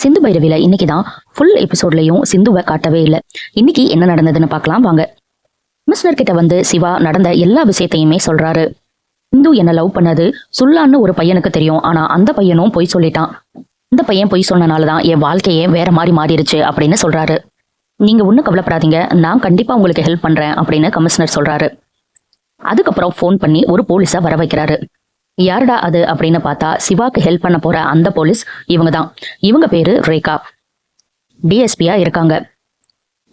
சிந்து பைரவில இன்னைக்குதான் ஃபுல் எபிசோட்லயும் சிந்துவை காட்டவே இல்லை. இன்னைக்கு என்ன நடந்ததுன்னு பார்க்கலாம் வாங்க. கமிஷனர் கிட்ட வந்து சிவா நடந்த எல்லா விஷயத்தையுமே சொல்றாரு. சிந்து என்ன லவ் பண்ணது சுல்லான்னு ஒரு பையனுக்கு தெரியும். ஆனா அந்த பையனும் பொய் சொல்லிட்டான். அந்த பையன் பொய் சொன்னனாலதான் என் வாழ்க்கையே வேற மாதிரி மாறிடுச்சு அப்படின்னு சொல்றாரு. நீங்க ஒன்னும் கவலைப்படாதீங்க, நான் கண்டிப்பா உங்களுக்கு ஹெல்ப் பண்றேன் அப்படின்னு கமிஷனர் சொல்றாரு. அதுக்கப்புறம் ஃபோன் பண்ணி ஒரு போலீஸை வர வைக்கிறாரு. யாருடா அது அப்படின்னு பார்த்தா சிவாக்கு ஹெல்ப் பண்ண போற அந்த போலீஸ் இவங்க தான். இவங்க பேரு ரேகா, டிஎஸ்பியா இருக்காங்க.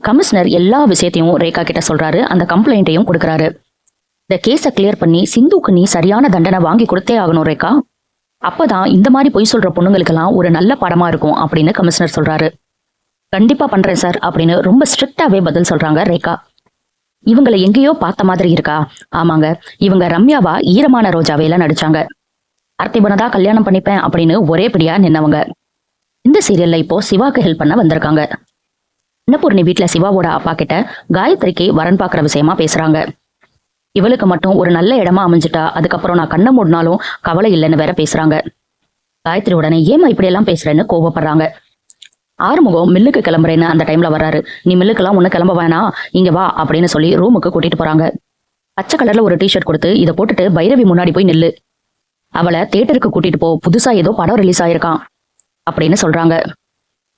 கமிஷனர் எல்லா விஷயத்தையும் ரேகா கிட்ட சொல்றாரு. அந்த கம்ப்ளைண்ட்டையும் கொடுக்கறாரு. இந்த கேஸை கிளியர் பண்ணி சிந்துக்கு நீ சரியான தண்டனை வாங்கி கொடுத்தே ஆகணும் ரேகா. அப்பதான் இந்த மாதிரி பொய் சொல்ற பொண்ணுங்களுக்கெல்லாம் ஒரு நல்ல படமா இருக்கும் அப்படின்னு கமிஷனர் சொல்றாரு. கண்டிப்பா பண்றேன் சார் அப்படின்னு ரொம்ப ஸ்ட்ரிக்டாவே பதில் சொல்றாங்க ரேகா. இவங்களை எங்கேயோ பார்த்த மாதிரி இருக்கா? ஆமாங்க, இவங்க ரம்யாவா ஈரமான ரோஜாவையில நடிச்சாங்க. பார்த்திபனை தான் கல்யாணம் பண்ணிப்பேன் அப்படின்னு ஒரே பிடியா நின்னவங்க. இந்த சீரியல்ல இப்போ சிவாக்கு ஹெல்ப் பண்ண வந்திருக்காங்க. அன்னபூர்ணி வீட்டுல சிவாவோட அப்பா கிட்ட காயத்ரிக்கு வரன் பாக்குற விஷயமா பேசுறாங்க. இவளுக்கு மட்டும் ஒரு நல்ல இடமா அமைஞ்சிட்டா அதுக்கப்புறம் நான் கண்ணை மூடினாலும் கவலை இல்லைன்னு வேற பேசுறாங்க. காயத்ரி உடனே ஏமா இப்படி எல்லாம் பேசுறேன்னு கோவப்படுறாங்க. ஆறுமுகம் மில்லுக்கு கிளம்புறேன்னு அந்த டைம்ல வர்றாரு. நீ மில்லுக்கெல்லாம் ஒண்ணு கிளம்ப வேணாம், இங்க வா அப்படின்னு சொல்லி ரூமுக்கு கூட்டிட்டு போறாங்க. பச்சை கலர்ல ஒரு டிஷர்ட் கொடுத்து இதை போட்டுட்டு பைரவி முன்னாடி போய் நில்லு, அவளை தியேட்டருக்கு கூட்டிட்டு போ, புதுசா ஏதோ படம் ரிலீஸ் ஆயிருக்கான் அப்படின்னு சொல்றாங்க.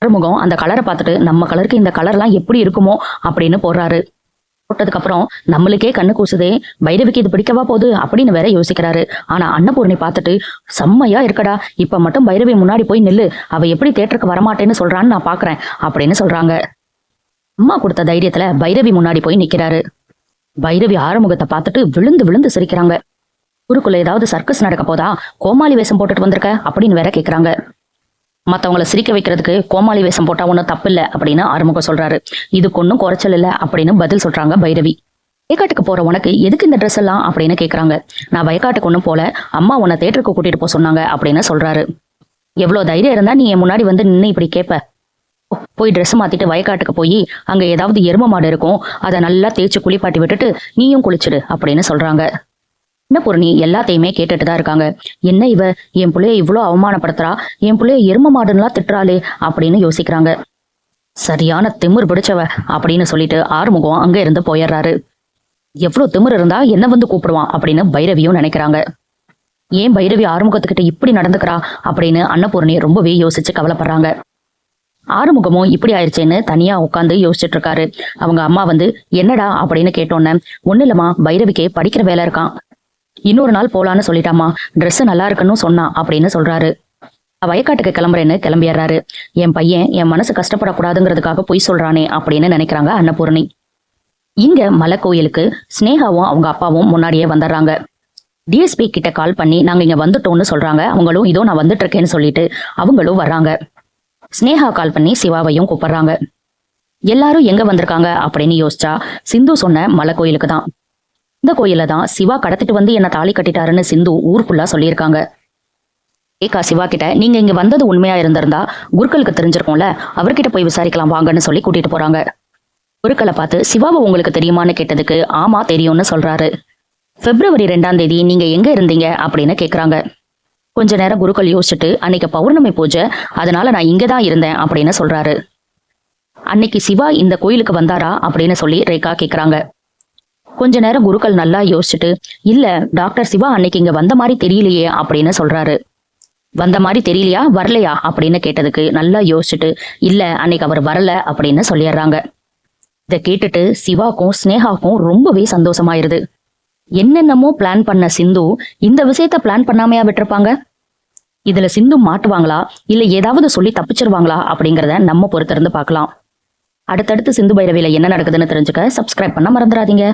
ஆறுமுகம் அந்த கலரை பார்த்துட்டு நம்ம கலருக்கு இந்த கலர்லாம் எப்படி இருக்குமோ அப்படின்னு போடுறாரு. போட்டதுக்கு அப்புறம் நம்மளுக்கே கண்ணு கூசுதே, பைரவிக்கு இது பிடிக்கவா போகுது அப்படின்னு வேற யோசிக்கிறாரு. ஆனா அன்னபூர்ணி பார்த்துட்டு செம்மையா இருக்கடா, இப்ப மட்டும் பைரவி முன்னாடி போய் நில்லு, அவ எப்படி தியேட்டருக்கு வரமாட்டேன்னு சொல்றான்னு நான் பாக்குறேன் அப்படின்னு சொல்றாங்க. அம்மா கொடுத்த தைரியத்துல பைரவி முன்னாடி போய் நிக்கிறாரு. பைரவி ஆறுமுகத்தை பார்த்துட்டு விழுந்து விழுந்து சிரிக்கிறாங்க. ஊருக்குள்ள ஏதாவது சர்க்கஸ் நடக்க போதா, கோமாளி வேஷம் போட்டுட்டு வந்திருக்க அப்படின்னு வேற கேக்குறாங்க. மத்தவங்களை சிரிக்க வைக்கிறதுக்கு கோமாளி வேஷம் போட்டா ஒன்னும் தப்பு இல்லை அப்படின்னு ஆறுமுகம் சொல்றாரு. இதுக்கு ஒன்னும் குறைச்சல் இல்லை அப்படின்னு பதில் சொல்றாங்க பைரவி. வயக்காட்டுக்கு போற உனக்கு எதுக்கு இந்த ட்ரெஸ் எல்லாம் அப்படின்னு கேக்குறாங்க. நான் வயக்காட்டுக்கு ஒன்னும் போல, அம்மா உன்னை தேட்டருக்கு கூட்டிட்டு போக சொன்னாங்க அப்படின்னு சொல்றாரு. எவ்வளவு தைரியம் இருந்தா நீ என் முன்னாடி வந்து நின்று இப்படி கேட்ப? போய் ட்ரெஸ் மாத்திட்டு வயக்காட்டுக்கு போய் அங்க ஏதாவது எரும மாடு இருக்கும், அதை நல்லா தேய்ச்சி குளிப்பாட்டி விட்டுட்டு நீயும் குளிச்சிடு அப்படின்னு சொல்றாங்க. அன்னபூர்ணி எல்லாத்தையுமே கேட்டுட்டு தான் இருக்காங்க. என்ன இவ என் பிள்ளைய இவ்வளோ அவமானப்படுத்துறா, என் பிள்ளைய எரும மாடுலாம் திட்டுறாளே அப்படின்னு யோசிக்கிறாங்க. சரியான திமிர் பிடிச்சவ அப்படின்னு சொல்லிட்டு ஆறுமுகம் அங்க இருந்து போயிடுறாரு. எவ்வளவு திமிர் இருந்தா என்ன வந்து கூப்பிடுவான் அப்படின்னு பைரவியும் நினைக்கிறாங்க. ஏன் பைரவி ஆறுமுகத்துக்கிட்ட இப்படி நடந்துக்கிறா அப்படின்னு அன்னபூர்ணி ரொம்பவே யோசிச்சு கவலைப்படுறாங்க. ஆறுமுகமும் இப்படி ஆயிடுச்சேன்னு தனியா உட்காந்து யோசிச்சுட்டு இருக்காரு. அவங்க அம்மா வந்து என்னடா அப்படின்னு கேட்டோன்னே, ஒண்ணு இல்லம்மா, பைரவிக்கு படிக்கிற வேலை இருக்கான், இன்னொரு நாள் போலான்னு சொல்லிட்டாமா, ட்ரெஸ் நல்லா இருக்குன்னு சொன்னா அப்படின்னு சொல்றாரு. வயக்காட்டுக்கு கிளம்புறேன்னு கிளம்பிடுறாரு. என் பையன் என் மனசு கஷ்டப்படக்கூடாதுங்கிறதுக்காக பொய் சொல்றானே அப்படின்னு நினைக்கிறாங்க அன்னபூர்ணி. இங்க மலை கோயிலுக்கு ஸ்னேகாவும் அவங்க அப்பாவும் முன்னாடியே வந்துடுறாங்க. டிஎஸ்பி கிட்ட கால் பண்ணி நாங்க இங்க வந்துட்டோம்னு சொல்றாங்க. அவங்களும் இதோ நான் வந்துட்டு இருக்கேன்னு சொல்லிட்டு அவங்களும் வர்றாங்க. ஸ்னேகா கால் பண்ணி சிவாவையும் கூப்பிடுறாங்க. எல்லாரும் எங்க வந்திருக்காங்க அப்படின்னு யோசிச்சா சிந்து சொன்ன மலை கோயிலுக்கு தான். இந்த கோயில தான் சிவா கடத்திட்டு வந்து என்ன தாலி கட்டிட்டாருன்னு சிந்து ஊர் ஃபுல்லா சொல்லியிருக்காங்க. ஏகா சிவா கிட்ட நீங்க இங்க வந்தது உண்மையா இருந்திருந்தா குருக்களுக்கு தெரிஞ்சிருக்கும்ல, அவர்கிட்ட போய் விசாரிக்கலாம் வாங்கன்னு சொல்லி கூட்டிட்டு போறாங்க. குருக்களை பார்த்து சிவாவை உங்களுக்கு தெரியுமான்னு கேட்டதுக்கு ஆமா தெரியும்னு சொல்றாரு. February 2 நீங்க எங்க இருந்தீங்க அப்படின்னு கேக்குறாங்க. கொஞ்ச நேரம் குருக்கள் யோசிச்சுட்டு அன்னைக்கு பௌர்ணமி பூஜை, அதனால நான் இங்கதான் இருந்தேன் அப்படின்னு சொல்றாரு. அன்னைக்கு சிவா இந்த கோயிலுக்கு வந்தாரா அப்படின்னு சொல்லி ரேகா கேக்குறாங்க. கொஞ்ச நேரம் குருக்கள் நல்லா யோசிச்சுட்டு இல்ல டாக்டர் சிவா அன்னைக்கு இங்க வந்த மாதிரி தெரியலையே அப்படின்னு சொல்றாரு. வந்த மாதிரி தெரியலையா, வரலையா அப்படின்னு கேட்டதுக்கு நல்லா யோசிச்சுட்டு இல்ல அன்னைக்கு அவர் வரல அப்படின்னு சொல்லிடுறாங்க. இதை கேட்டுட்டு சிவாக்கும் ஸ்னேகாக்கும் ரொம்பவே சந்தோஷமாயிருது. என்னென்னமோ பிளான் பண்ண சிந்து இந்த விஷயத்த பிளான் பண்ணாமையா விட்டுருப்பாங்க? இதுல சிந்து மாட்டுவாங்களா இல்ல ஏதாவது சொல்லி தப்பிச்சிருவாங்களா அப்படிங்கிறத நம்ம பொறுத்திருந்து பார்க்கலாம். அடுத்தடுத்து சிந்து பைரவியில என்ன நடக்குதுன்னு தெரிஞ்சுக்க சப்ஸ்கிரைப் பண்ண மறந்துடாதீங்க.